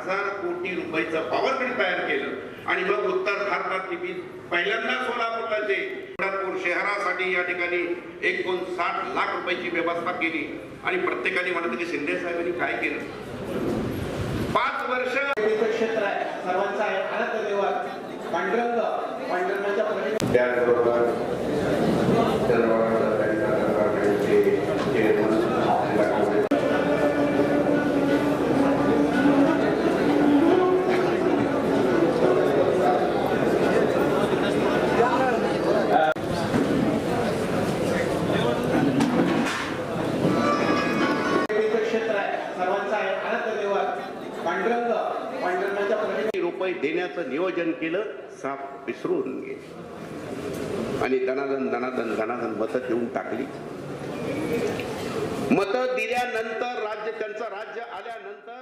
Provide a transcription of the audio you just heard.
1000 कोटी रुपयाचं power grid तयार केलं आणि मग उत्तर भारतात पहिल्यांदा सोलापूरचे सोलापूर शहरासाठी या ठिकाणी 59 लाख रुपयाची व्यवस्था केली आणि प्रत्येकाने म्हणत की शिंदे साहेबांनी काय केलं 5 वर्ष क्षेत्र आहे सर्वांचा आहे आनंद देवा पांडुरंग पांडुरंगाच्या त्याचबरोबर रुपये देण्याचं नियोजन केलं साप विसरून गेले आणि दनादन मतं देऊन टाकली. मतं दिल्यानंतर त्यांचं राज्य आल्यानंतर